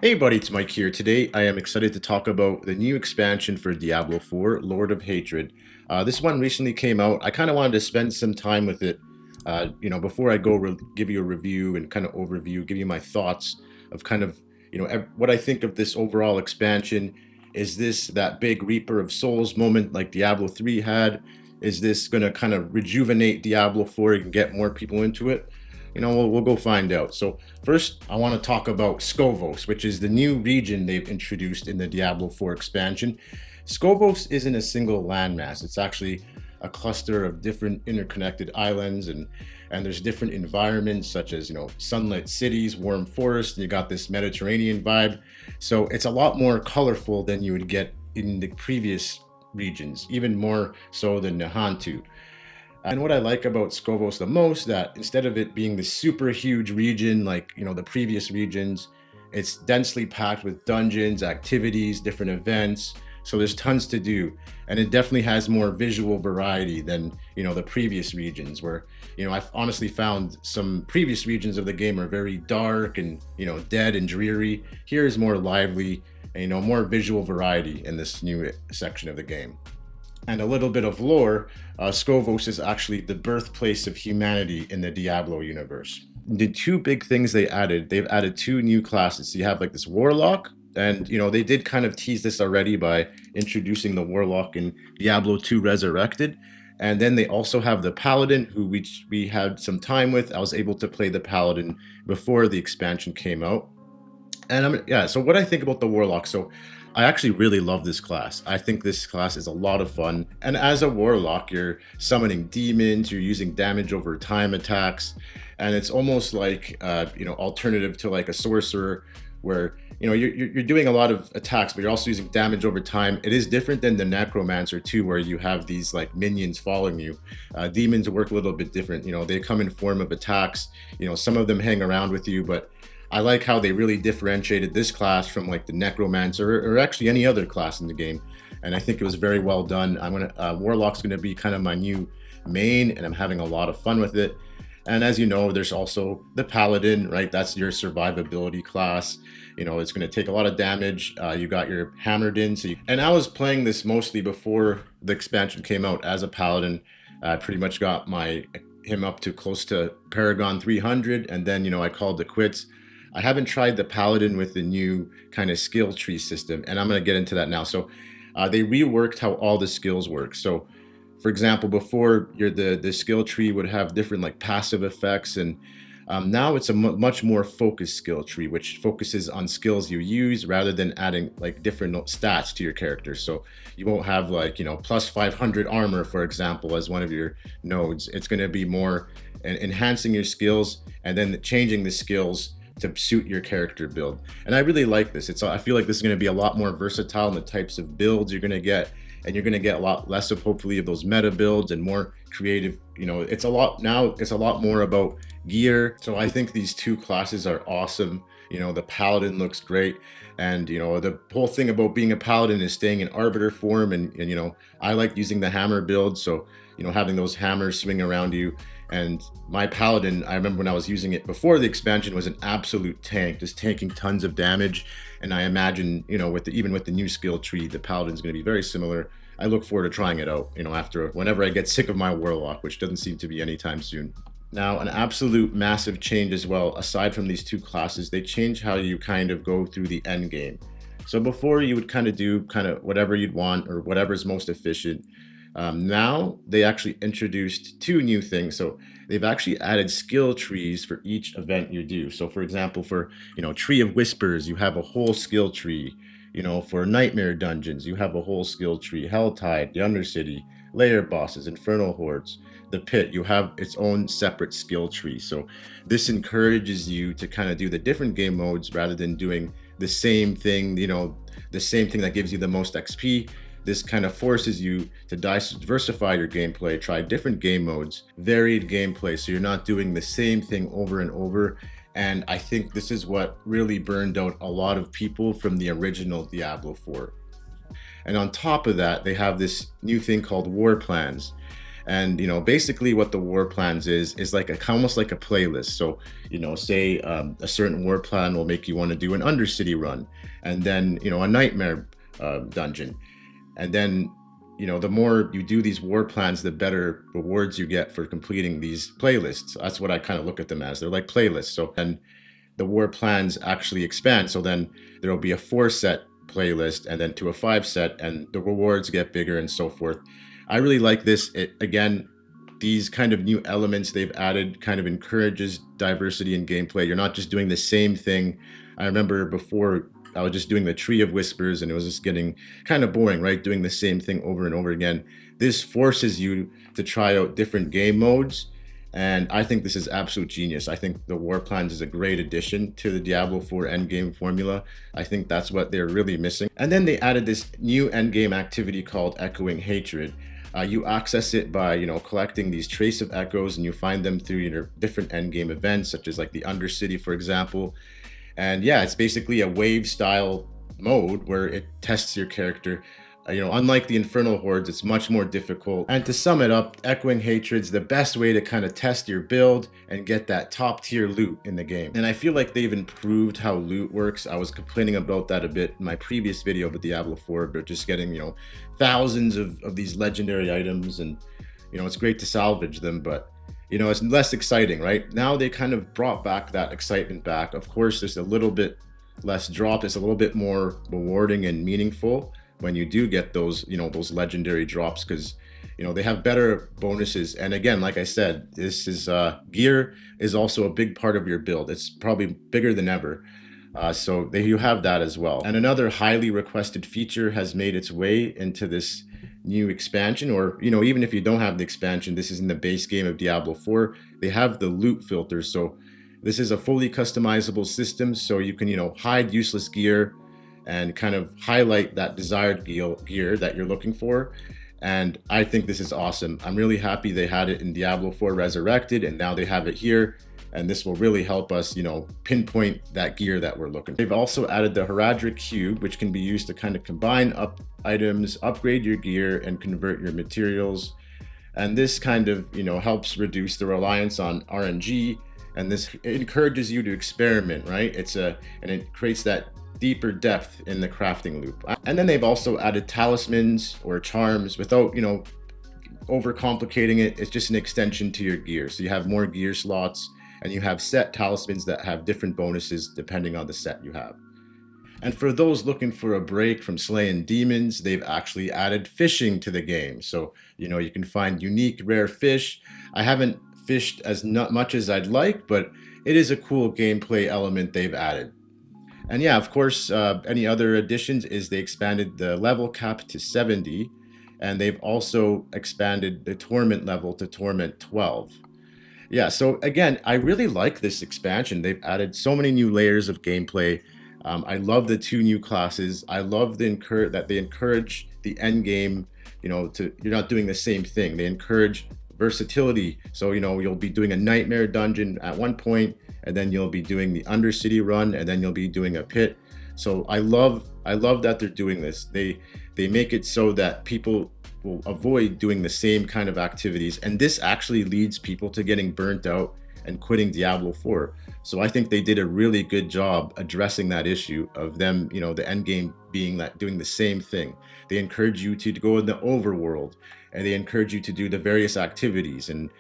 Hey buddy, it's Mike here. Today I am excited to talk about the new expansion for Diablo 4, Lord of Hatred. This one recently came out. I kind of wanted to spend some time with it, before I go give you a review and kind of overview, give you my thoughts of kind of, what I think of this overall expansion. Is this that big Reaper of Souls moment like Diablo 3 had? Is this going to kind of rejuvenate Diablo 4 and get more people into it? We'll go find out. So first, I want to talk about Skovos, which is the new region they've introduced in the Diablo 4 expansion. Skovos isn't a single landmass. It's actually a cluster of different interconnected islands, and there's different environments such as sunlit cities, warm forests, and you got this Mediterranean vibe. So it's a lot more colorful than you would get in the previous regions, even more so than Nahantu. And what I like about Skovos the most, that instead of it being this super huge region like the previous regions, it's densely packed with dungeons, activities, different events. So there's tons to do, and it definitely has more visual variety than the previous regions. Where I've honestly found some previous regions of the game are very dark and dead and dreary. Here is more lively and more visual variety in this new section of the game. And a little bit of lore, Skovos is actually the birthplace of humanity in the Diablo universe. The two big things they've added two new classes. So you have like this Warlock, and they did kind of tease this already by introducing the Warlock in Diablo 2 Resurrected. And then they also have the Paladin, who we had some time with. I was able to play the Paladin before the expansion came out. And so what I think about the Warlock. So I actually really love this class. I think this class is a lot of fun. And as a Warlock, you're summoning demons, you're using damage over time attacks, and it's almost like alternative to like a sorcerer, where you're doing a lot of attacks, but you're also using damage over time. It is different than the Necromancer too, where you have these like minions following you. Demons work a little bit different. They come in form of attacks. Some of them hang around with you, but I like how they really differentiated this class from like the Necromancer or actually any other class in the game, and I think it was very well done. Warlock's gonna be kind of my new main, and I'm having a lot of fun with it. And as you know, there's also the Paladin, right? That's your survivability class. It's going to take a lot of damage. You got your hammered in. And I was playing this mostly before the expansion came out as a Paladin. I pretty much got him up to close to Paragon 300, and then I called it quits. I haven't tried the Paladin with the new kind of skill tree system, and I'm going to get into that now. So they reworked how all the skills work. So for example, before the skill tree would have different like passive effects, and now it's a much more focused skill tree, which focuses on skills you use rather than adding like different stats to your character. So you won't have like plus 500 armor, for example, as one of your nodes. It's going to be more enhancing your skills and then changing the skills to suit your character build. And I really like this. I feel like this is going to be a lot more versatile in the types of builds you're going to get, and you're going to get a lot less of hopefully of those meta builds and more creative. It's a lot more about gear. So I think these two classes are awesome. The Paladin looks great, and the whole thing about being a Paladin is staying in Arbiter form, and I like using the hammer build, so having those hammers swing around you. And my Paladin, I remember when I was using it before the expansion, was an absolute tank, just tanking tons of damage. And I imagine, even with the new skill tree, the Paladin's going to be very similar. I look forward to trying it out, whenever I get sick of my Warlock, which doesn't seem to be anytime soon. Now, an absolute massive change as well, aside from these two classes, they change how you kind of go through the end game. So before you would kind of do whatever you'd want or whatever's most efficient. Now they actually introduced two new things. So they've actually added skill trees for each event you do. So for example, for Tree of Whispers, you have a whole skill tree. For Nightmare Dungeons, you have a whole skill tree. Helltide, the Undercity, Lair Bosses, Infernal Hordes, the Pit, you have its own separate skill tree. So this encourages you to kind of do the different game modes rather than doing the same thing, the same thing that gives you the most XP. This kind of forces you to diversify your gameplay, try different game modes, varied gameplay, so you're not doing the same thing over and over. And I think this is what really burned out a lot of people from the original Diablo 4. And on top of that, they have this new thing called War Plans. And basically what the war plans is like almost like a playlist. So say a certain war plan will make you want to do an undercity run, and then a nightmare dungeon, and then the more you do these war plans, the better rewards you get for completing these playlists. That's what I kind of look at them as. They're like playlists. So then the war plans actually expand. So then there will be a 4 set playlist, and then to a 5 set, and the rewards get bigger and so forth. I really like this. It, again, these kind of new elements they've added kind of encourages diversity in gameplay. You're not just doing the same thing. I remember before I was just doing the Tree of Whispers and it was just getting kind of boring, right? Doing the same thing over and over again. This forces you to try out different game modes, and I think this is absolute genius. I think the War Plans is a great addition to the Diablo 4 endgame formula. I think that's what they're really missing. And then they added this new endgame activity called Echoing Hatred. You access it by, collecting these trace of echoes, and you find them through different endgame events, such as like the Undercity, for example. And yeah, it's basically a wave style mode where it tests your character. Unlike the Infernal Hordes, it's much more difficult. And to sum it up, Echoing Hatred's the best way to kind of test your build and get that top tier loot in the game. And I feel like they've improved how loot works. I was complaining about that a bit in my previous video with Diablo 4, but just getting, thousands of these legendary items, and, it's great to salvage them, but it's less exciting, right? Now they kind of brought back that excitement back. Of course, there's a little bit less drop. It's a little bit more rewarding and meaningful when you do get those, those legendary drops, because, they have better bonuses. And again, like I said, this is gear is also a big part of your build. It's probably bigger than ever. So you have that as well. And another highly requested feature has made its way into this new expansion, or even if you don't have the expansion, this is in the base game of Diablo 4. They have the loot filters. So this is a fully customizable system, so you can hide useless gear and kind of highlight that desired gear that you're looking for. And I think this is awesome. I'm really happy they had it in Diablo 4 Resurrected, and now they have it here. And this will really help us, pinpoint that gear that we're looking for. They've also added the Heraldric Cube, which can be used to kind of combine items, upgrade your gear, and convert your materials. And this kind of, helps reduce the reliance on RNG. And this encourages you to experiment, right? And it creates that deeper depth in the crafting loop. And then they've also added talismans or charms without, overcomplicating it. It's just an extension to your gear. So you have more gear slots, and you have set talismans that have different bonuses depending on the set you have. And for those looking for a break from slaying demons, they've actually added fishing to the game. So, you can find unique, rare fish. I haven't fished as much as I'd like, but it is a cool gameplay element they've added. And yeah, of course, any other additions is they expanded the level cap to 70, and they've also expanded the torment level to torment 12. Yeah, so again, I really like this expansion. They've added so many new layers of gameplay. I love the 2 new classes. I love that they encourage the end game, you're not doing the same thing. They encourage versatility. So, you'll be doing a nightmare dungeon at one point, and then you'll be doing the Undercity run, and then you'll be doing a pit. So I love that they're doing this. They make it so that people will avoid doing the same kind of activities, and this actually leads people to getting burnt out and quitting Diablo 4. So I think they did a really good job addressing that issue of them, the end game being that doing the same thing. They encourage you to go in the overworld, and they encourage you to do the various activities. And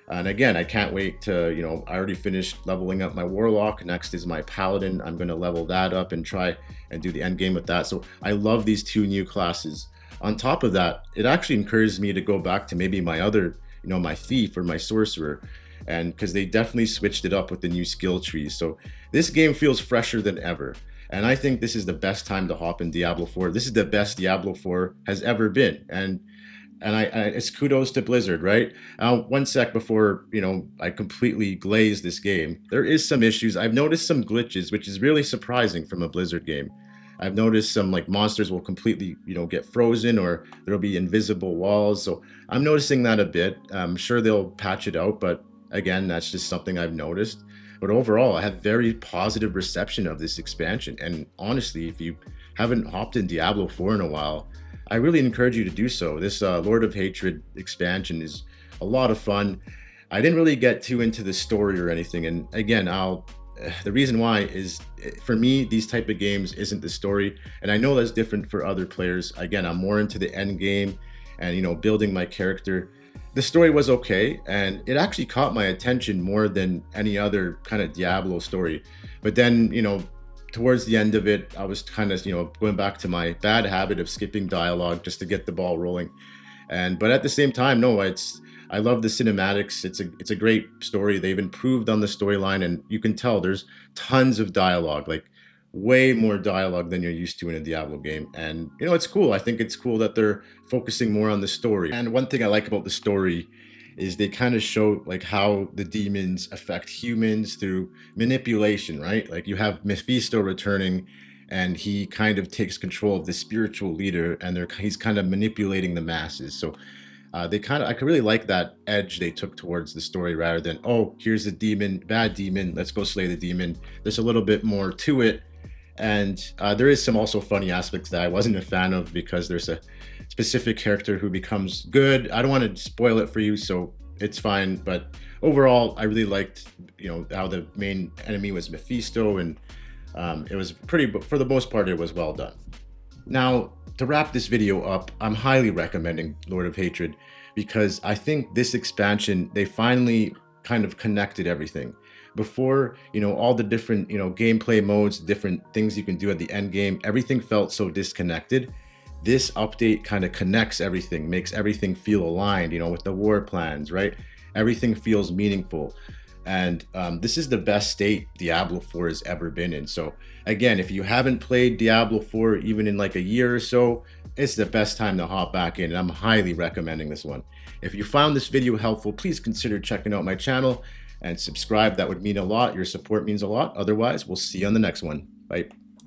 again, I can't wait to, I already finished leveling up my Warlock. Next is my Paladin. I'm going to level that up and try and do the end game with that. So I love these 2 new classes. On top of that, it actually encourages me to go back to maybe my other, my Thief or my Sorcerer, and because they definitely switched it up with the new skill trees. So this game feels fresher than ever. And I think this is the best time to hop in Diablo 4. This is the best Diablo 4 has ever been. And it's kudos to Blizzard, right? One sec before, I completely glaze this game. There is some issues. I've noticed some glitches, which is really surprising from a Blizzard game. I've noticed some monsters will completely, get frozen, or there'll be invisible walls. So I'm noticing that a bit. I'm sure they'll patch it out, but again, that's just something I've noticed. But overall, I have very positive reception of this expansion. And honestly, if you haven't hopped in Diablo 4 in a while, I really encourage you to do so. This Lord of Hatred expansion is a lot of fun. I didn't really get too into the story or anything, and again, the reason why is for me these type of games isn't the story, and I know that's different for other players. Again, I'm more into the end game and building my character. The story was okay, and it actually caught my attention more than any other kind of Diablo story. But then, towards the end of it, I was kind of, going back to my bad habit of skipping dialogue just to get the ball rolling. But at the same time, no, I love the cinematics. It's a great story. They've improved on the storyline, and you can tell there's tons of dialogue, like way more dialogue than you're used to in a Diablo game. And it's cool. I think it's cool that they're focusing more on the story. And one thing I like about the story is they kind of show like how the demons affect humans through manipulation, right? Like you have Mephisto returning, and he kind of takes control of the spiritual leader, and he's kind of manipulating the masses. So I could really like that edge they took towards the story, rather than, oh, here's a demon, bad demon, let's go slay the demon. There's a little bit more to it. And there is some also funny aspects that I wasn't a fan of, because there's a specific character who becomes good. I don't want to spoil it for you, so it's fine. But overall, I really liked, how the main enemy was Mephisto, and it was for the most part, it was well done. Now, to wrap this video up, I'm highly recommending Lord of Hatred, because I think this expansion, they finally kind of connected everything. Before, all the different, gameplay modes, different things you can do at the end game, everything felt so disconnected. This update kind of connects everything, makes everything feel aligned, with the war plans, right? Everything feels meaningful. And this is the best state Diablo 4 has ever been in. So again, if you haven't played Diablo 4 even in like a year or so, it's the best time to hop back in, and I'm highly recommending this one. If you found this video helpful, please consider checking out my channel and subscribe. That would mean a lot. Your support means a lot. Otherwise, we'll see you on the next one. Bye.